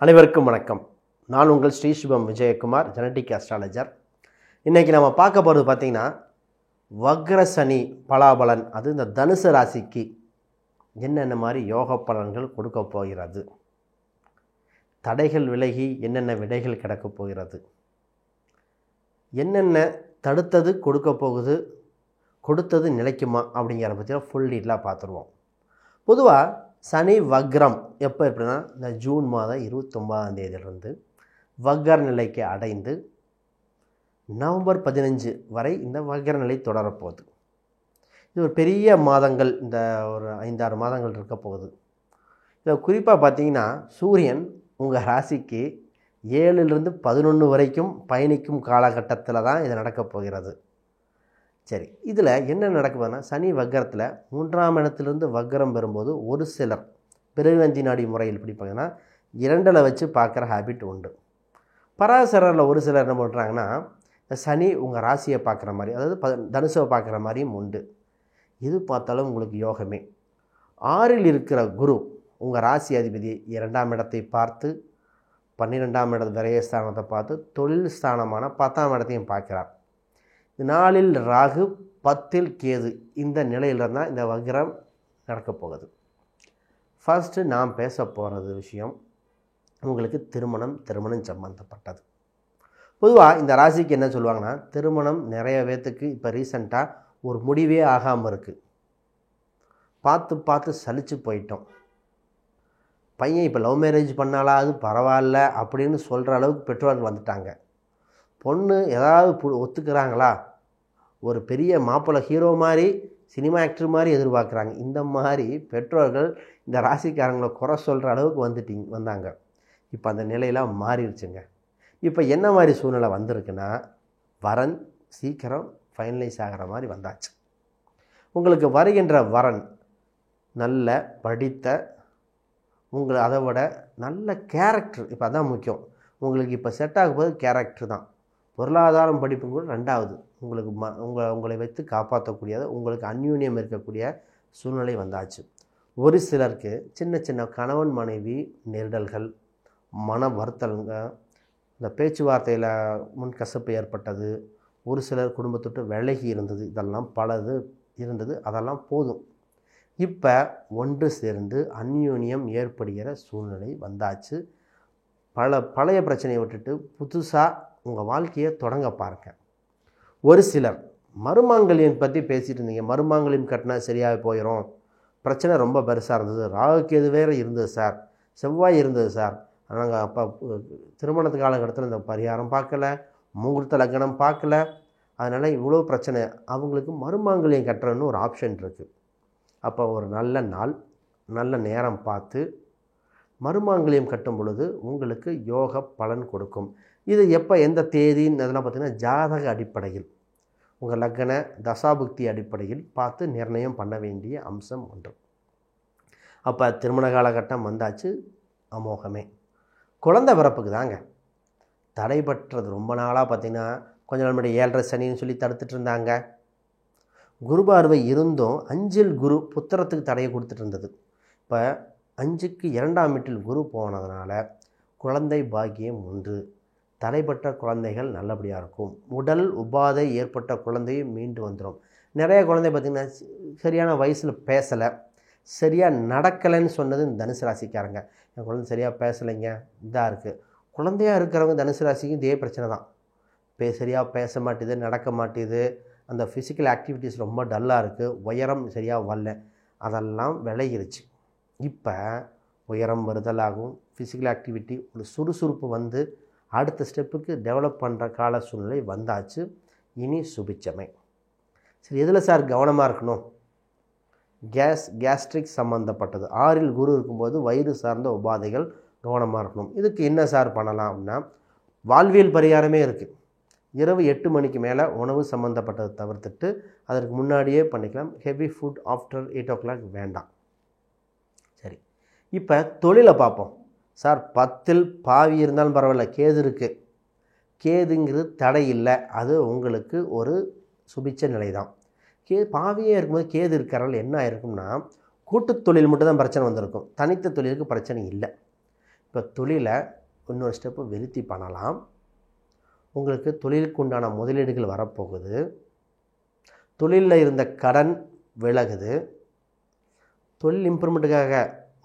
அனைவருக்கும் வணக்கம். நான் உங்கள் ஸ்ரீ சுபம் விஜயகுமார், ஜெனடிக் அஸ்ட்ராலஜர். இன்றைக்கி நம்ம பார்க்க போகிறது பார்த்திங்கன்னா வக்ர சனி பலாபலன். அது இந்த தனுசு ராசிக்கு என்னென்ன மாதிரி யோக பலன்கள் கொடுக்க போகிறது, தடைகள் விலகி என்னென்ன விடைகள் கிடக்க போகிறது, என்னென்ன தடுத்தது கொடுக்க போகுது, கொடுத்தது நிலைக்குமா அப்படிங்கிற பற்றி ஃபுல் டீட்டெயிலாக பார்த்துருவோம். பொதுவாக சனி வக்ரம் எப்படின்னா இந்த ஜூன் மாதம் 29ஆம் தேதியிலிருந்து வக்ர நிலைக்கு அடைந்து நவம்பர் 15 வரை இந்த வக்ர நிலை தொடரப்போகுது. இது ஒரு பெரிய மாதங்கள், இந்த ஒரு 5-6 மாதங்கள் இருக்க போகுது. இதில் குறிப்பாக பார்த்தீங்கன்னா சூரியன் உங்கள் ராசிக்கு 7லிருந்து 11 வரைக்கும் பயணிக்கும் காலகட்டத்தில் தான் இது நடக்கப் போகிறது. சரி, இதில் என்ன நடக்குதுன்னா சனி வக்ரத்தில் 3ஆம் இடத்துலேருந்து வக்ரம் பெறும்போது ஒரு சிலர் பிறவந்தி நாடி முறையில் பிடிப்பாங்கன்னா 2ல் வச்சு பார்க்குற ஹேபிட் உண்டு. பராசரரில் ஒரு சிலர் என்ன பண்ணுறாங்கன்னா சனி உங்கள் ராசியை பார்க்குற மாதிரி, அதாவது தனுசை பார்க்குற மாதிரியும் உண்டு. இது பார்த்தாலும் உங்களுக்கு யோகமே. 6ல் இருக்கிற குரு உங்கள் ராசி அதிபதி 2ஆம் இடத்தை பார்த்து 12ஆம் இட விரயஸ்தானத்தை பார்த்து தொழில் ஸ்தானமான 10ஆம் இடத்தையும் பார்க்குறார். 4ல் ராகு 10ல் கேது, இந்த நிலையில் தான் இந்த வக்ரம் நடக்கப் போகுது. ஃபர்ஸ்ட்டு நாம் பேச போகிறது விஷயம் உங்களுக்கு திருமணம் சம்பந்தப்பட்டது. பொதுவாக இந்த ராசிக்கு என்ன சொல்லுவாங்கன்னா, திருமணம் நிறைய பேர்த்துக்கு இப்போ ரீசண்டாக ஒரு முடிவே ஆகாமல் இருக்குது. பார்த்து சலிச்சு போயிட்டோம். பையன் இப்போ லவ் மேரேஜ் பண்ணாலா அது பரவாயில்ல அப்படின்னு சொல்கிற அளவுக்கு பெற்றோர்கள் வந்துட்டாங்க. பொண்ணு ஏதாவது ஒத்துக்கிறாங்களா, ஒரு பெரிய மாப்பிள்ளை ஹீரோ மாதிரி சினிமா ஆக்டர் மாதிரி எதிர்பார்க்குறாங்க. இந்த மாதிரி பெற்றோர்கள் இந்த ராசிக்காரங்களை குறை சொல்கிற அளவுக்கு வந்தாங்க. இப்போ அந்த நிலையெல்லாம் மாறிடுச்சுங்க. இப்போ என்ன மாதிரி சூழ்நிலை வந்திருக்குன்னா, வரன் சீக்கிரம் ஃபைனலைஸ் ஆகிற மாதிரி வந்தாச்சு. உங்களுக்கு வருகின்ற வரன் நல்ல படித்த, உங்களை அதை விட நல்ல கேரக்டர். இப்போ அதான் முக்கியம். உங்களுக்கு இப்போ செட் ஆகும்போது கேரக்டர் தான். பொருளாதாரம் படிப்பு கூட 2வது. உங்களுக்கு உங்களை வைத்து காப்பாற்றக்கூடியது, உங்களுக்கு அந்யூன்யம் இருக்கக்கூடிய சூழ்நிலை வந்தாச்சு. ஒரு சிலருக்கு சின்ன கணவன் மனைவி நெருடல்கள், மன வருத்தலுங்க, இந்த பேச்சுவார்த்தையில் முன்கசப்பு ஏற்பட்டது, ஒரு சிலர் குடும்பத்தொட்டு விலகி இருந்தது, இதெல்லாம் பலது இருந்தது. அதெல்லாம் போதும். இப்போ ஒன்று சேர்ந்து அந்யூன்யம் ஏற்படுகிற சூழ்நிலை வந்தாச்சு. பழைய பிரச்சனையை விட்டுட்டு புதுசாக உங்கள் வாழ்க்கையை தொடங்க பாருங்க. ஒரு சிலர் மருமாங்கல்யம் பற்றி பேசிகிட்டு இருந்தீங்க. மருமாங்கல்யம் கட்டினா சரியாக போயிடும், பிரச்சனை ரொம்ப பெருசாக இருந்தது, ராகுகேது வேறு இருந்தது சார், செவ்வாய் இருந்தது சார், நாங்கள் அப்போ திருமணத்து காலகட்டத்தில் இந்த பரிகாரம் பார்க்கல, முகூர்த்த லக்னம் பார்க்கல, அதனால் இவ்வளோ பிரச்சனை. அவங்களுக்கு மருமாங்கல்யம் கட்டுறன்னு ஒரு ஆப்ஷன் இருக்குது. அப்போ ஒரு நல்ல நாள் நல்ல நேரம் பார்த்து மருமாங்கல்யம் கட்டும் பொழுது உங்களுக்கு யோக பலன் கொடுக்கும். இது எப்போ எந்த தேதின்னு அதெல்லாம் பார்த்திங்கன்னா ஜாதக அடிப்படையில், உங்கள் லக்ன தசாபுக்தி அடிப்படையில் பார்த்து நிர்ணயம் பண்ண வேண்டிய அம்சம் ஒன்று. அப்போ திருமண காலகட்டம் வந்தாச்சு, அமோகமே. குழந்தை பிறப்புக்கு தாங்க தடைபற்றது. ரொம்ப நாளாக பார்த்திங்கன்னா கொஞ்ச நாள் முன்னாடி 7.5 சனின்னு சொல்லி தடுத்துட்டு இருந்தாங்க. குரு பார்வை இருந்தும் 5ல் குரு புத்திரத்துக்கு தடையை கொடுத்துட்டு இருந்தது. இப்போ 5க்கு 2ஆம் வீட்டில் குரு போனதுனால குழந்தை பாக்கியம் உண்டு. தடைப்பட்ட குழந்தைகள் நல்லபடியாக இருக்கும். உடல் உபாதை ஏற்பட்ட குழந்தையும் மீண்டு வந்துடும். நிறைய குழந்தை பார்த்திங்கன்னா சரியான வயசில் பேசலை, சரியாக நடக்கலைன்னு சொன்னது இந்த தனுசு ராசிக்காரங்க. என் குழந்தை சரியாக பேசலைங்க, இதாக இருக்குது. குழந்தையாக இருக்கிறவங்க தனுசு ராசிக்கு இதே பிரச்சனை தான். சரியாக பேச மாட்டேது, நடக்க மாட்டேது, அந்த ஃபிசிக்கல் ஆக்டிவிட்டீஸ் ரொம்ப டல்லாக இருக்குது, உயரம் சரியாக வரல, அதெல்லாம் விளையிருச்சு. இப்போ உயரம் வருதலாகும், ஃபிசிக்கல் ஆக்டிவிட்டி ஒரு சுறுசுறுப்பு வந்து அடுத்த ஸ்டெப்புக்கு டெவலப் பண்ணுற கால சூழ்நிலை வந்தாச்சு. இனி சுபிச்சமை. சரி, எதில் சார் கவனமாக இருக்கணும்? கேஸ்ட்ரிக் சம்மந்தப்பட்டது. 6ல் குரு இருக்கும்போது வயிறு சார்ந்த உபாதைகள் கவனமாக இருக்கணும். இதுக்கு என்ன சார் பண்ணலாம் அப்படின்னா, வாழ்வியல் பரிகாரமே இருக்குது. இரவு 8 மணிக்கு மேலே உணவு சம்மந்தப்பட்டதை தவிர்த்துட்டு அதற்கு முன்னாடியே பண்ணிக்கலாம். ஹெவி ஃபுட் ஆஃப்டர் 8 o'clock வேண்டாம். சரி, இப்போ தொழிலை பார்ப்போம். சார் 10ல் பாவி இருந்தாலும் பரவாயில்ல, கேது இருக்குது. கேதுங்கிறது தடை இல்லை, அது உங்களுக்கு ஒரு சுபிச்ச நிலை தான். பாவியே இருக்கும்போது கேது இருக்கிறனால என்ன ஆயிருக்கும்னா, கூட்டுத் தொழில் மட்டும் தான் பிரச்சனை வந்திருக்கும், தனித்த தொழிலுக்கு பிரச்சனை இல்லை. இப்போ தொழிலை இன்னொரு ஸ்டெப்பு விருத்தி பண்ணலாம். உங்களுக்கு தொழிலுக்கு உண்டான முதலீடுகள் வரப்போகுது. தொழிலில் இருந்த கடன் விலகுது. தொழில் இம்ப்ரூவ்மெண்ட்டுக்காக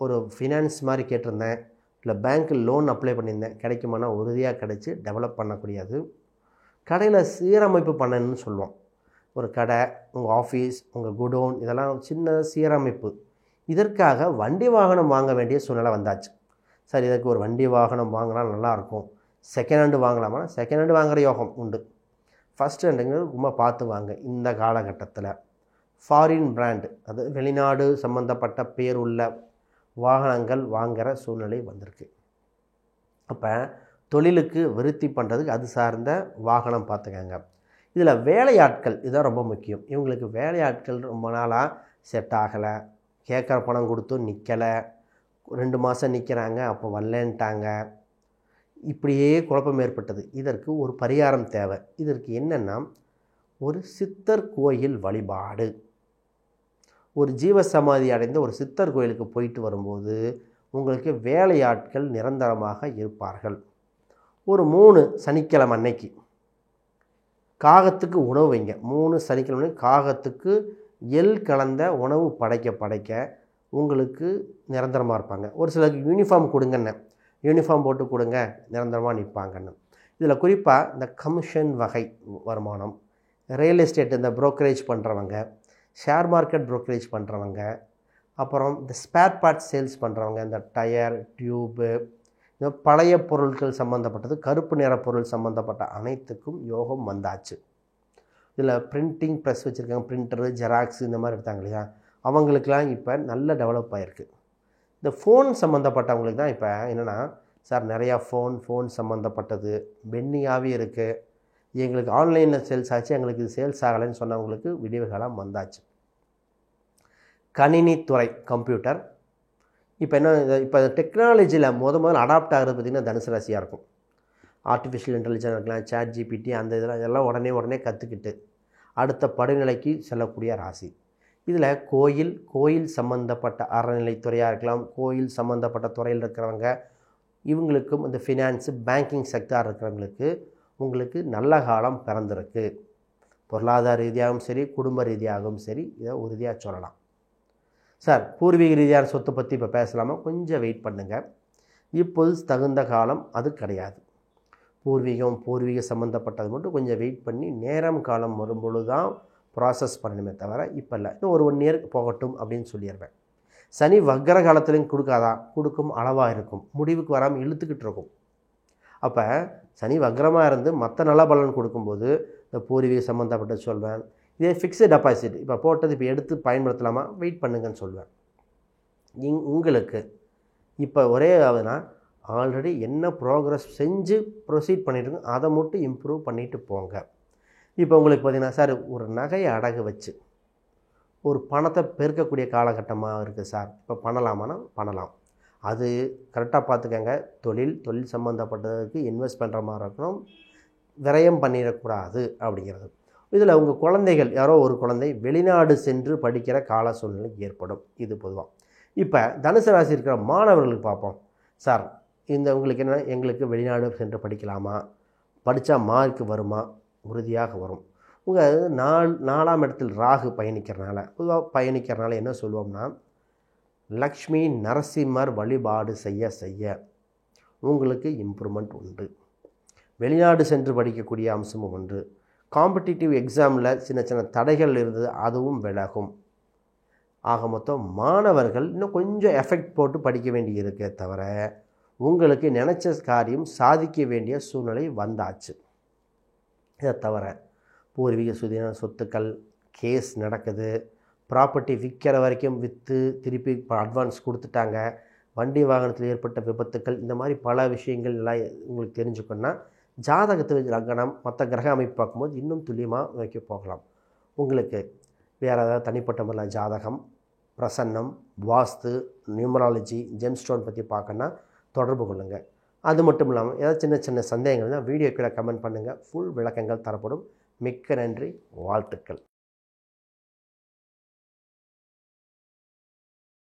ஒரு ஃபினான்ஸ் மாதிரி கேட்டிருந்தேன், இல்லை பேங்க்கில் லோன் அப்ளை பண்ணியிருந்தேன், கிடைக்குமானா உறுதியாக கிடைச்சி டெவலப் பண்ணக்கூடியது. கடையில் சீரமைப்பு பண்ணணும்னு சொல்லுவோம். ஒரு கடை, உங்கள் ஆஃபீஸ், உங்கள் குடோன், இதெல்லாம் சின்ன சீரமைப்பு. இதற்காக வண்டி வாகனம் வாங்க வேண்டிய சூழ்நிலை வந்தாச்சு. சார் இதுக்கு ஒரு வண்டி வாகனம் வாங்கினா நல்லாயிருக்கும், செகண்ட் ஹேண்டு வாங்கலாமா? செகண்ட் ஹேண்டு வாங்குகிற யோகம் உண்டு. ஃபஸ்ட் ஹேண்டுங்கிறது ரொம்ப பார்த்து வாங்க. இந்த காலகட்டத்தில் ஃபாரின் பிராண்டு, அது வெளிநாடு சம்மந்தப்பட்ட பேர் உள்ள வாகனங்கள் வாங்குகிற சூழ்நிலை வந்திருக்கு. அப்போ தொழிலுக்கு விருத்தி பண்ணுறதுக்கு அது சார்ந்த வாகனம் பார்த்துக்கங்க. இதில் வேலையாட்கள் இதுதான் ரொம்ப முக்கியம். இவங்களுக்கு வேலையாட்கள் ரொம்ப நாளாக செட் ஆகலை, கேட்குற பணம் கொடுத்தும் நிற்கலை, 2 மாதம் நிற்கிறாங்க, அப்போ வரலன்ட்டாங்க, இப்படியே குழப்பம் ஏற்பட்டது. இதற்கு ஒரு பரிகாரம் தேவை. இதற்கு என்னென்னா, ஒரு சித்தர் கோயில் வழிபாடு. ஒரு ஜீவசமாதி அடைந்த ஒரு சித்தர் கோயிலுக்கு போயிட்டு வரும்போது உங்களுக்கு வேலையாட்கள் நிரந்தரமாக இருப்பார்கள். ஒரு 3 சனிக்கிழமை அன்னைக்கு காகத்துக்கு உணவு வைங்க. 3 சனிக்கிழமை காகத்துக்கு எள் கலந்த உணவு படைக்க உங்களுக்கு நிரந்தரமாக இருப்பாங்க. ஒரு சிலருக்கு யூனிஃபார்ம் கொடுங்கன்னு, யூனிஃபார்ம் போட்டு கொடுங்க, நிரந்தரமாக நிற்பாங்கன்னு. இதில் குறிப்பாக இந்த கமிஷன் வகை வருமானம், ரியல் எஸ்டேட் இந்த ப்ரோக்கரேஜ் பண்ணுறவங்க, ஷேர் மார்க்கெட் ப்ரோக்கரேஜ் பண்ணுறவங்க, அப்புறம் இந்த ஸ்பேர் பார்ட்ஸ் சேல்ஸ் பண்ணுறவங்க, இந்த டயர், டியூபு, இந்த பழைய பொருட்கள் சம்மந்தப்பட்டது, கருப்பு நிற பொருள் சம்மந்தப்பட்ட அனைத்துக்கும் யோகம் வந்தாச்சு. இதில் பிரிண்டிங் ப்ரெஸ் வச்சுருக்காங்க, பிரிண்டரு, ஜெராக்ஸ் இந்த மாதிரி எடுத்தாங்க இல்லையா, அவங்களுக்கெல்லாம் இப்போ நல்ல டெவலப் ஆகிருக்கு. இந்த ஃபோன் சம்மந்தப்பட்டவங்களுக்கு தான் இப்போ என்னென்னா, சார் நிறையா ஃபோன் சம்மந்தப்பட்டது பென்னியாகவே இருக்குது, எங்களுக்கு ஆன்லைனில் சேல்ஸ் ஆச்சு, எங்களுக்கு இது சேல்ஸ் ஆகலைன்னு சொன்னவங்களுக்கு விடிவுகாலம் வந்தாச்சு. கணினித்துறை, கம்ப்யூட்டர் இப்போ என்ன, இப்போ டெக்னாலஜியில் முதல்ல அடாப்ட் ஆகிறது பார்த்திங்கன்னா தனுசு ராசியாக இருக்கும். ஆர்டிஃபிஷியல் இன்டெலிஜென்ஸ் இருக்கலாம், சாட் ஜிபிடி, அந்த இதெல்லாம் உடனே கற்றுக்கிட்டு அடுத்த படிநிலைக்கு செல்லக்கூடிய ராசி. இதில் கோயில் சம்மந்தப்பட்ட அறநிலைத்துறையாக இருக்கலாம், கோயில் சம்மந்தப்பட்ட துறையில் இருக்கிறவங்க, இவங்களுக்கும் இந்த ஃபினான்ஸு, பேங்கிங் செக்டார் இருக்கிறவங்களுக்கு உங்களுக்கு நல்ல காலம் பிறந்திருக்கு. பொருளாதார ரீதியாகவும் சரி, குடும்ப ரீதியாகவும் சரி, இதை உறுதியாக சொல்லலாம். சார் பூர்வீக ரீதியான சொத்தை பற்றி இப்போ பேசலாமா? கொஞ்சம் வெயிட் பண்ணுங்கள். இப்போது தகுந்த காலம் அது கிடையாது. பூர்வீக சம்மந்தப்பட்டது மட்டும் கொஞ்சம் வெயிட் பண்ணி நேரம் காலம் வரும்பொழுது தான் ப்ராசஸ் பண்ணணுமே தவிர இப்போ இல்லை. இன்னும் ஒரு 1 இயர் போகட்டும் அப்படின்னு சொல்லிடுவேன். சனி வக்கர காலத்துலையும் கொடுக்காதா? கொடுக்கும், அளவாக இருக்கும், முடிவுக்கு வராமல் இழுத்துக்கிட்டு இருக்கும். அப்போ சனி வக்கரமாக இருந்து மற்ற நல்ல பலன் கொடுக்கும்போது இந்த பூர்வீக சம்மந்தப்பட்ட சொல்வேன். இதே ஃபிக்ஸட் டெபாசிட் இப்போ போட்டது இப்போ எடுத்து பயன்படுத்தலாமா? வெயிட் பண்ணுங்கன்னு சொல்வேன். உங்களுக்கு இப்போ ஒரே ஆகுதுன்னா ஆல்ரெடி என்ன ப்ரோக்ரஸ் செஞ்சு ப்ரொசீட் பண்ணிவிடுங்க, அதை மட்டும் இம்ப்ரூவ் பண்ணிவிட்டு போங்க. இப்போ உங்களுக்கு பார்த்திங்கன்னா, சார் ஒரு நகையை அடகு வச்சு ஒரு பணத்தை பெருக்கக்கூடிய காலகட்டமாக இருக்குது சார், இப்போ பண்ணலாமான்னா பண்ணலாம். அது கரெக்டாக பார்த்துக்கங்க. தொழில் சம்மந்தப்பட்டதுக்கு இன்வெஸ்ட் பண்ணுற மாதிரி இருக்கணும், விரயம் பண்ணிடக்கூடாது அப்படிங்கிறது. இதில் உங்கள் குழந்தைகள் யாரோ ஒரு குழந்தை வெளிநாடு சென்று படிக்கிற கால சூழ்நிலை ஏற்படும். இது பொதுவாக. இப்போ தனுசு ராசி இருக்கிற மாணவர்களுக்கு பார்ப்போம். சார் உங்களுக்கு என்ன, எங்களுக்கு வெளிநாடு சென்று படிக்கலாமா, படித்தா மார்க் வருமா? உறுதியாக வரும். உங்கள் 4ஆம் இடத்தில் ராகு பயணிக்கிறனால என்ன சொல்லுவோம்னா, லக்ஷ்மி நரசிம்மர் வழிபாடு செய்ய உங்களுக்கு இம்ப்ரூவ்மெண்ட் உண்டு. வெளிநாடு சென்று படிக்கக்கூடிய அம்சமும் உண்டு. காம்படிட்டிவ் எக்ஸாமில் சின்ன தடைகள் இருந்தது, அதுவும் விலகும். ஆக மொத்தம் மாணவர்கள் இன்னும் கொஞ்சம் எஃபெக்ட் போட்டு படிக்க வேண்டி இருக்கே தவிர உங்களுக்கு நினச்ச காரியம் சாதிக்க வேண்டிய சூழ்நிலை வந்தாச்சு. இதை தவிர பூர்வீக சொத்துக்கள் கேஸ் நடக்குது, ப்ராப்பர்ட்டி விற்கிற வரைக்கும் விற்று திருப்பி அட்வான்ஸ் கொடுத்துட்டாங்க, வண்டி வாகனத்தில் ஏற்பட்ட விபத்துக்கள், இந்த மாதிரி பல விஷயங்கள் எல்லாம் உங்களுக்கு தெரிஞ்சுக்கணுன்னா ஜாதகத்தில் லக்னம் மற்ற கிரக அமைப்பு பார்க்கும்போது இன்னும் துல்லியமாக வைக்க போகலாம். உங்களுக்கு வேறு ஏதாவது தனிப்பட்ட முறையில் ஜாதகம், பிரசன்னம், வாஸ்து, நியூமராலஜி, ஜெம்ஸ்டோன் பற்றி பார்க்கணுன்னா தொடர்பு கொள்ளுங்கள். அது மட்டும் இல்லாமல் ஏதாவது சின்ன சந்தேகங்கள் தான் வீடியோக்களை கமெண்ட் பண்ணுங்கள், ஃபுல் விளக்கங்கள் தரப்படும். மிக்க நன்றி, வாழ்த்துக்கள்.